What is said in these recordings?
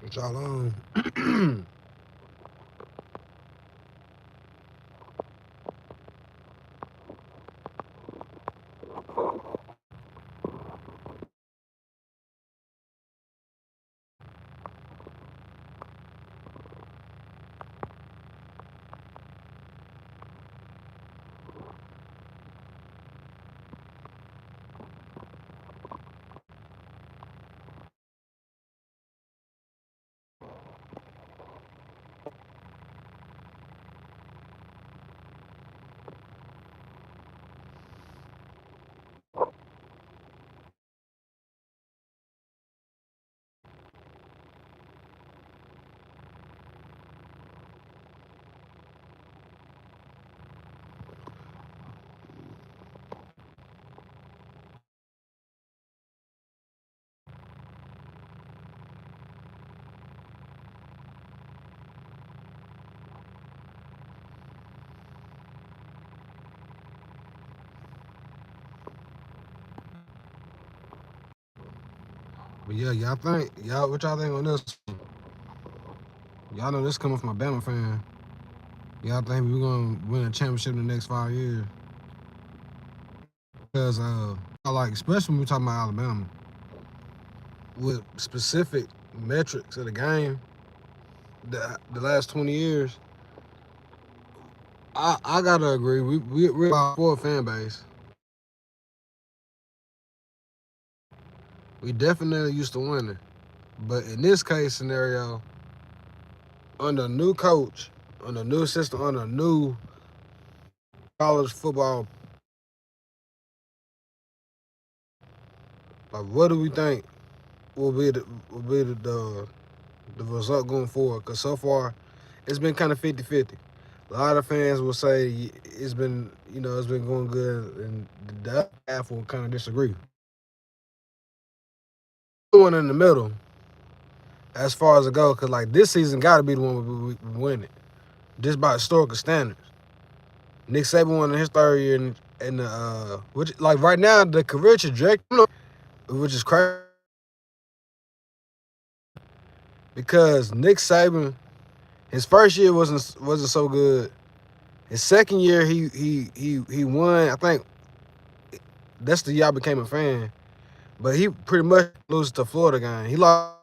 What y'all on? But yeah, what y'all think on this? Y'all know this coming from a Bama fan. Y'all think we gonna win a championship in the next 5 years? Because like especially when we talking about Alabama with specific metrics of the game, the last 20 years, I gotta agree. We're a sport fan base. We definitely used to winning, but in this case scenario, under a new coach, under a new system, under a new college football, like what do we think will be the result going forward? Because so far, it's been kind of 50-50. A lot of fans will say it's been going good, and the other half will kind of disagree. One in the middle, as far as it goes, because like this season got to be the one we win it, just by historical standards. Nick Saban won in his third year, and which like right now the career trajectory, which is crazy, because Nick Saban, his first year wasn't so good. His second year, he won. I think that's the year I became a fan. But he pretty much loses to Florida game. He lost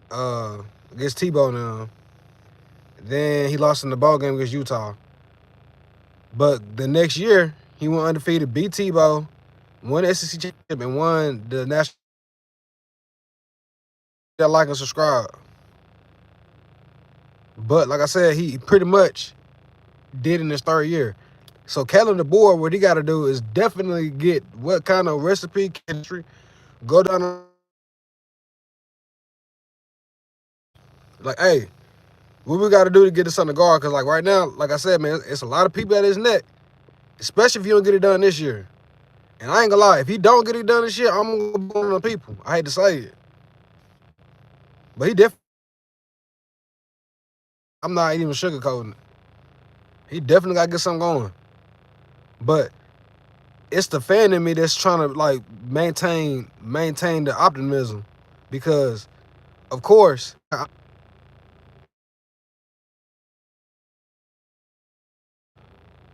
against Tebow now. Then he lost in the ball game against Utah. But the next year, he went undefeated, beat Tebow, won the SEC championship, and won the national. Like and subscribe. But like I said, he pretty much did in his third year. So Kellen DeBoer, what he got to do is definitely get what kind of recipe country, go down. Like, hey, what we got to do to get this on the guard? Because like right now, like I said, man, it's a lot of people at his neck, especially if you don't get it done this year. And I ain't gonna lie, if he don't get it done this year, I'm gonna be one of the people. I hate to say it, but he definitely. I'm not even sugarcoating it. He definitely got to get something going. But it's the fan in me that's trying to like maintain the optimism, because of course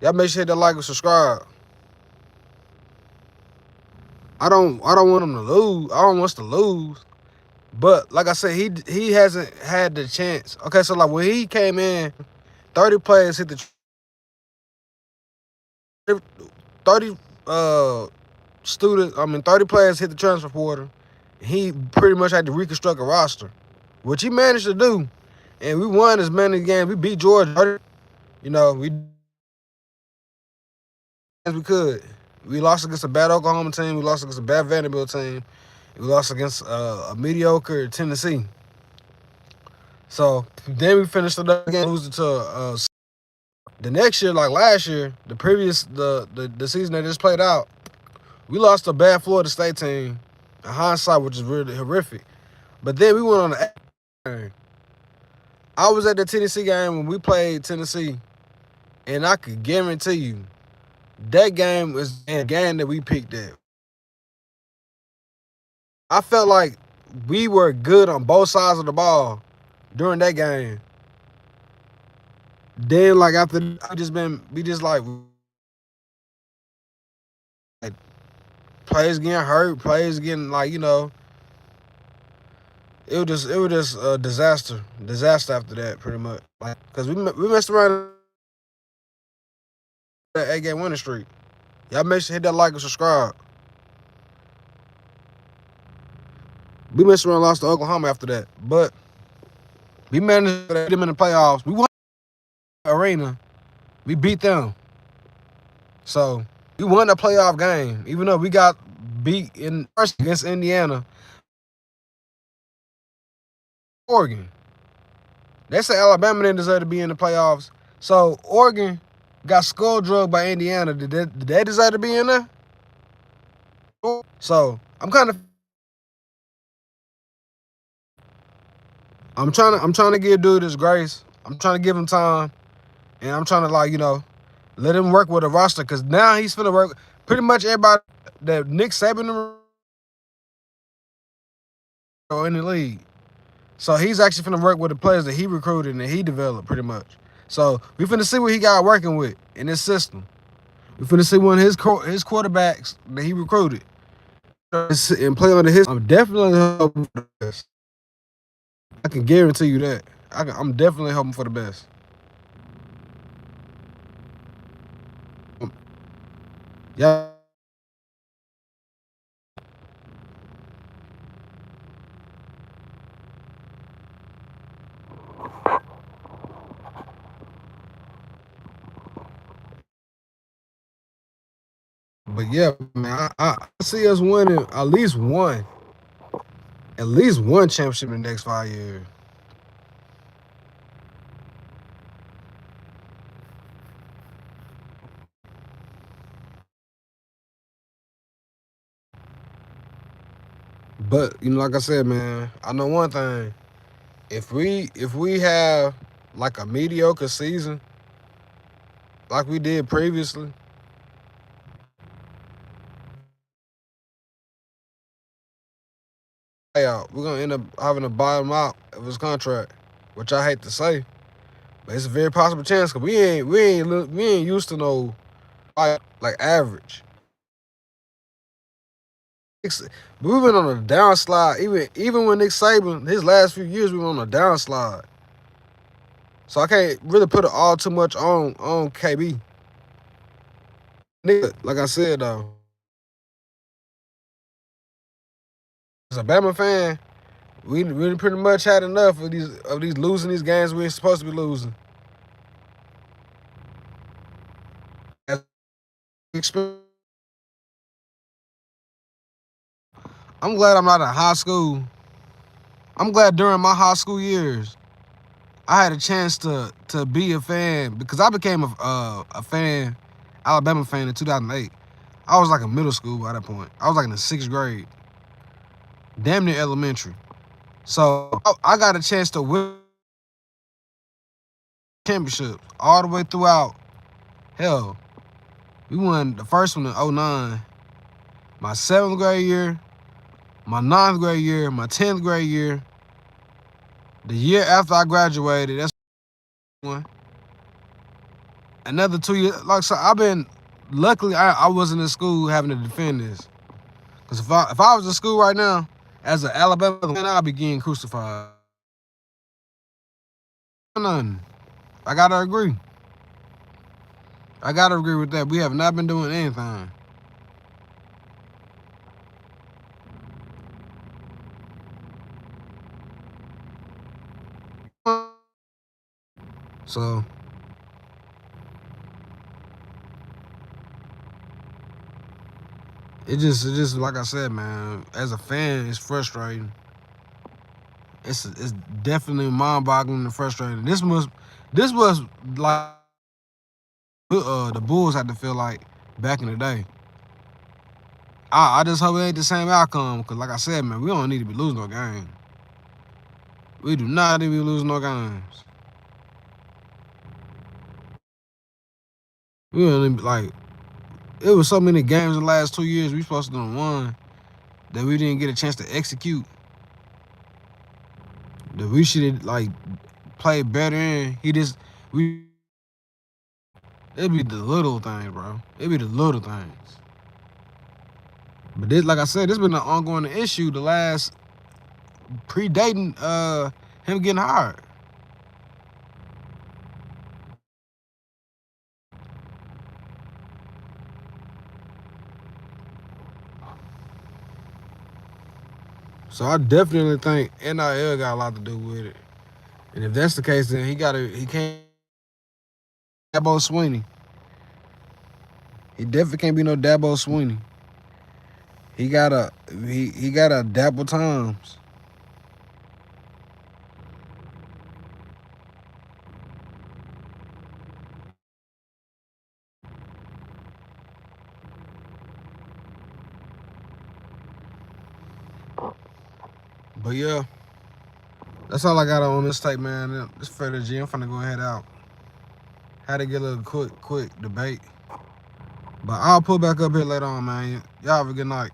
y'all make sure hit that like and subscribe. I don't want him to lose. I don't want us to lose. But like I said, he hasn't had the chance. Okay, so like when he came in, 30 players hit the 30 30 players hit the transfer portal. He pretty much had to reconstruct a roster, which he managed to do. And we won as many games. We beat Georgia. We as we could. We lost against a bad Oklahoma team. We lost against a bad Vanderbilt team. We lost against a mediocre Tennessee. So then we finished the game losing to the next year, like last year, the season that just played out. We lost a bad Florida State team. In hindsight, which is really horrific. But then we went on the game. I was at the Tennessee game when we played Tennessee, and I could guarantee you that game was a game that we picked at. I felt like we were good on both sides of the ball during that game. Then like after we just like players getting hurt, players getting like, it was just a disaster after that pretty much. Like because we messed around that 8-game winning streak. Y'all make sure hit that like and subscribe. We messed around and lost to Oklahoma after that, but we managed to beat them in the playoffs. We won the arena. We beat them. So we won the playoff game, even though we got beat in first against Indiana, Oregon. They say Alabama didn't deserve to be in the playoffs. So Oregon got skull drugged by Indiana. Did they deserve to be in there? So I'm trying to give dude his grace. I'm trying to give him time, and I'm trying to let him work with a roster because now he's finna work pretty much everybody that Nick Saban in the league. So he's actually finna work with the players that he recruited and he developed pretty much. So we finna see what he got working with in his system. We finna see one of his quarterbacks that he recruited and play under his. I'm definitely hoping for the best. I can guarantee you that. I'm definitely hoping for the best. Yeah. But yeah, man, I see us winning at least one championship in the next 5 years. But like I said, man, I know one thing. If we have like a mediocre season, like we did previously, we're gonna end up having to buy him out of his contract, which I hate to say, but it's a very possible chance because we ain't used to no like average. But we've been on a downslide. Even when Nick Saban, his last few years, we were on a downslide. So I can't really put it all too much on KB. Like I said though, as a Bama fan, we pretty much had enough of these losing these games we ain't supposed to be losing. I'm glad I'm not in high school. I'm glad during my high school years, I had a chance to be a fan because I became a fan, Alabama fan in 2008. I was like in middle school by that point. I was like in the 6th grade, damn near elementary. So I got a chance to win championships all the way throughout. Hell, we won the first one in 2009, my 7th grade year, my 9th grade year, my 10th grade year. The year after I graduated, that's one. Another 2 years. Like so, luckily I wasn't in school having to defend this. Because if I was in school right now, as an Alabama fan, I'd be getting crucified. Nothing. I gotta agree. I gotta agree with that. We have not been doing anything. So it just like I said, man. As a fan, it's frustrating. It's definitely mind-boggling and frustrating. This was like the Bulls had to feel like back in the day. I just hope it ain't the same outcome because, like I said, man, we don't need to be losing no games. We do not need to be losing no games. We don't even, like, it was so many games in the last 2 years we supposed to have won that we didn't get a chance to execute, that we should have like played better in. It'd be the little things, bro. It'd be the little things. But this, like I said, this been an ongoing issue the last predating him getting hired. So I definitely think NIL got a lot to do with it. And if that's the case, then he can't Dabo Swinney. He definitely can't be no Dabo Swinney. He gotta Dabo Times. But yeah, that's all I got on this tape, man. This Freddy G. I'm finna go ahead out. Had to get a little quick debate. But I'll pull back up here later on, man. Y'all have a good night.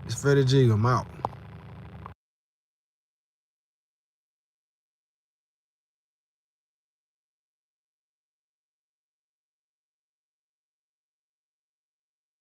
It's Freddy G. I'm out.